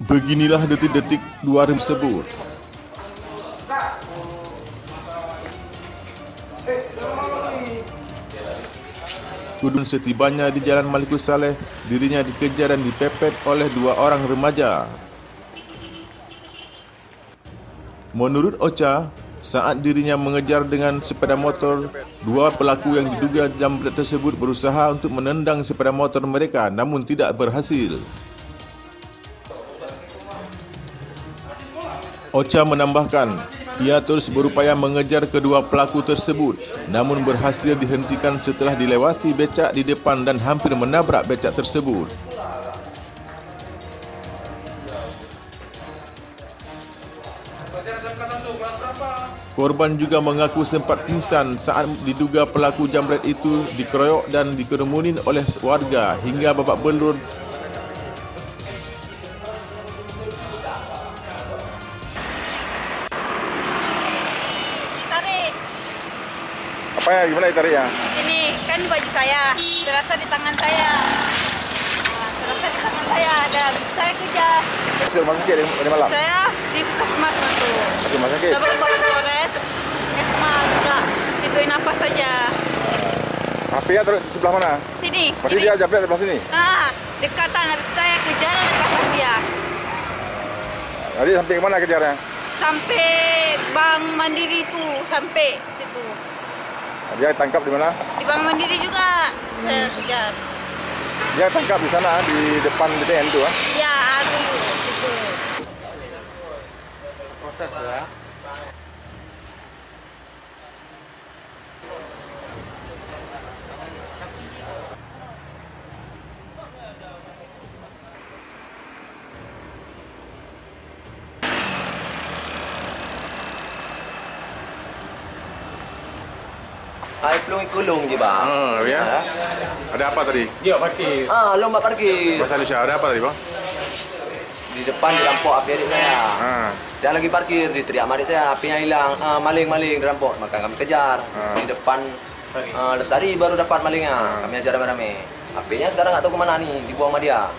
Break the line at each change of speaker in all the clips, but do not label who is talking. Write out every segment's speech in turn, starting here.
Beginilah detik-detik dua rem tersebut. Kudun setibanya di Jalan Malikus Saleh, dirinya dikejar dan dipepet oleh dua orang remaja. Menurut Ocha, saat dirinya mengejar dengan sepeda motor, dua pelaku yang diduga jambret tersebut berusaha untuk menendang sepeda motor mereka namun tidak berhasil. Ocha menambahkan, ia terus berupaya mengejar kedua pelaku tersebut, namun berhasil dihentikan setelah dilewati becak di depan dan hampir menabrak becak tersebut. Korban juga mengaku sempat pingsan saat diduga pelaku jambret itu dikeroyok dan dikerumunin oleh warga hingga babak belur.
Apa ya, gimana ditariknya?
Ini kan baju saya, terasa di tangan saya. Dan saya kejar.
Masuk rumah sakit di malam?
Saya di Puskesmas masuk.
Masuk rumah sakit?
Saya bawa ke Polres, habis itu Puskesmas. Enggak, ituin apa saja.
HP-nya terus di sebelah mana?
Sini.
Berarti dia jambret sebelah sini?
Nah, dekatan. Habis saya kejar dan dekat dia.
Jadi sampai ke mana kejarnya?
Sampai Bank Mandiri itu, sampai situ.
Dia tangkap di mana?
Di Bank Mandiri juga saya kejar.
Dia tangkap di sana, di depan BTN itu, ah?
Ya, aku situ.
Proses ya.
Hai pelung kulung je bang.
Ya. Ada apa tadi?
Dia parkir.
Lomba parkir.
Mas Alisha, ada apa tadi bang?
Di depan dirampok api adik saya. Saya lagi parkir, diteriak adik saya, apinya hilang. Maling dirampok. Maka kami kejar. Di depan Lestari baru dapat malingnya. Kami ajar rame-rame. HP-nya sekarang nggak tahu kemana nih, dibuang sama dia.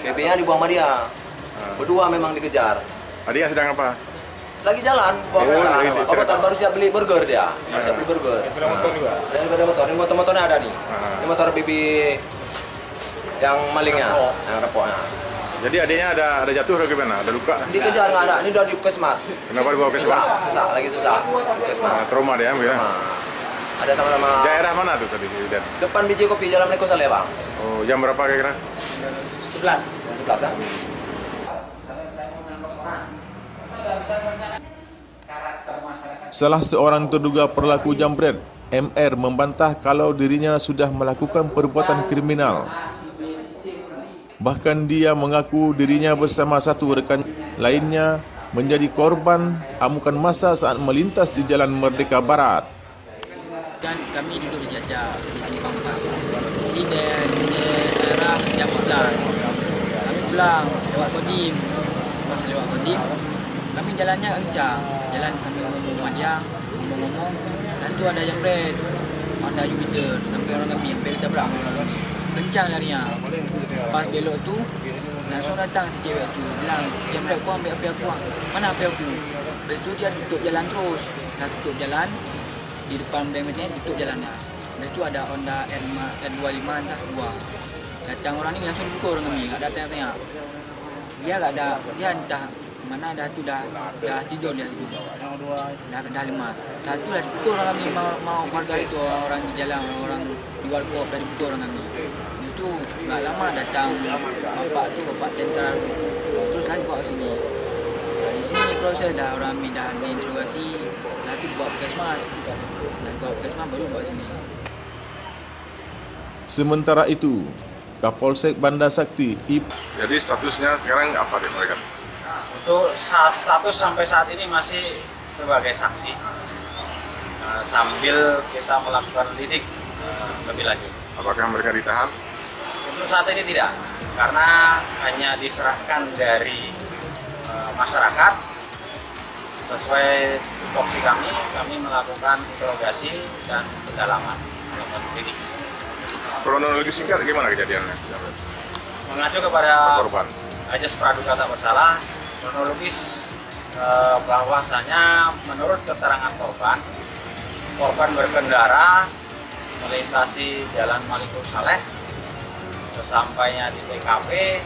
PP-nya dibuang sama dia. Berdua memang dikejar.
Adiknya sedang apa?
Lagi jalan, baru siap beli burger dia. Baru siap beli burger. Dan sepeda motor, ini motornya ada nih. Ini motor PP yang malingnya, yang repotnya.
Jadi adiknya ada jatuh atau gimana? Ada luka?
Dikejar nggak ada, ini udah di Puskesmas.
Kenapa dibawa ke Puskesmas?
Lagi sesak. Puskesmas.
Trauma dia, ya?
Ada sama-sama.
Daerah mana tuh tadi?
Depan biji kopi Jalan Malikus Saleh bang.
Oh, jam berapa kira-kira?
11 ya.
Salah seorang terduga pelaku jambret, MR, membantah kalau dirinya sudah melakukan perbuatan kriminal. Bahkan dia mengaku dirinya bersama satu rekan lainnya menjadi korban amukan massa saat melintas di Jalan Merdeka Barat.
Dan kami duduk di Jajah di Simpang 4 di daerah jam 11. Kami pulang lewat Kodim. Pas lewat Kodim, kami jalannya kencang, jalan sambil ngomong dia, ngomong. Dan tu ada jambret, Honda Jupiter, sampai orang kami sampai ketabrak. Kencang larinya. Pas belok tu, langsung datang si cewek tu, bilang, jambret kau ambil api aku. Mana api aku? Lepas tu dia tutup jalan terus. Dah tutup jalan, di depan BMTN tutup jalannya. Lepas tu ada Honda R25 entah dua. Datang orang ni langsung dipukul orang kami, tak ada tanya-tanya. Dia tak ada, dia entah mana dah tu dah tidur dia tu. Dah lemas. Dah tu dah dipukul orang kami, mau warga itu, orang di jalan, orang di warkop dah dipukul orang kami. Lepas tu tak lama datang bapak tentera terus lagi bawa sini. Di sini proses dah orang kami dah diinterogasi, dah tu bawa Puskesmas. Dah bawa Puskesmas baru bawa sini.
Sementara itu, Kapolsek Banda Sakti,
Jadi statusnya sekarang apa deh mereka?
Untuk status sampai saat ini masih sebagai saksi. Sambil kita melakukan lidik lebih lanjut.
Apakah mereka ditahan?
Untuk saat ini tidak, karena hanya diserahkan dari masyarakat sesuai tupoksi kami melakukan interogasi dan pendalaman melakukan lidik.
Kronologi singkat gimana kejadiannya?
Mengacu kepada
korban.
ajas praduga tak bersalah. Kronologis bahwasanya menurut keterangan korban berkendara melintasi Jalan Malikul Saleh. Sesampainya di TKP,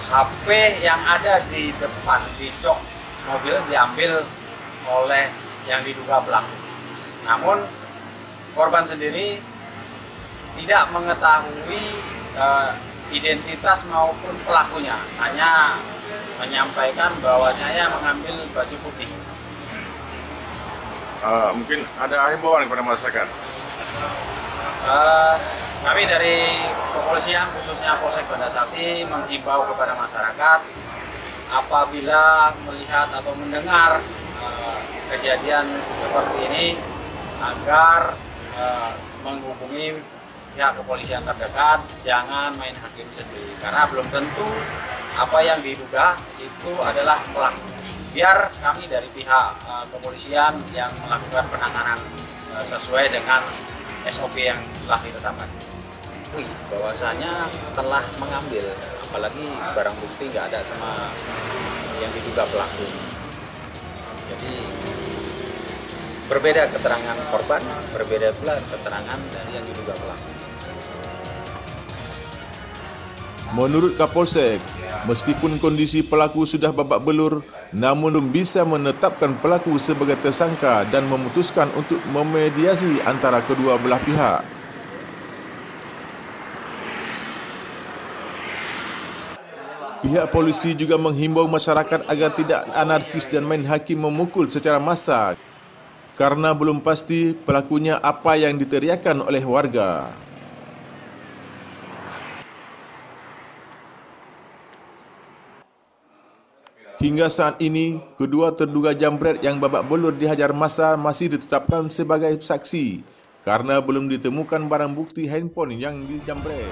HP yang ada di depan di jok mobil diambil oleh yang diduga pelaku. Namun korban sendiri tidak mengetahui identitas maupun pelakunya, hanya menyampaikan bahwasanya mengambil baju putih.
Mungkin ada himbauan kepada masyarakat.
Kami dari kepolisian khususnya Polsek Bandasati menghimbau kepada masyarakat apabila melihat atau mendengar kejadian seperti ini agar menghubungi pihak kepolisian terdekat, jangan main hakim sendiri karena belum tentu apa yang diduga itu adalah pelaku. Biar kami dari pihak kepolisian yang melakukan penanganan sesuai dengan SOP yang telah ditetapkan. Bahwasanya telah mengambil, apalagi barang bukti nggak ada sama yang diduga pelaku. Jadi berbeda keterangan korban, berbeda pula keterangan dari yang diduga pelaku.
Menurut Kapolsek, meskipun kondisi pelaku sudah babak belur, namun belum bisa menetapkan pelaku sebagai tersangka dan memutuskan untuk memediasi antara kedua belah pihak. Pihak polisi juga menghimbau masyarakat agar tidak anarkis dan main hakim memukul secara massa karena belum pasti pelakunya apa yang diteriakan oleh warga. Hingga saat ini, kedua terduga jambret yang babak belur dihajar massa masih ditetapkan sebagai saksi karena belum ditemukan barang bukti handphone yang dijambret.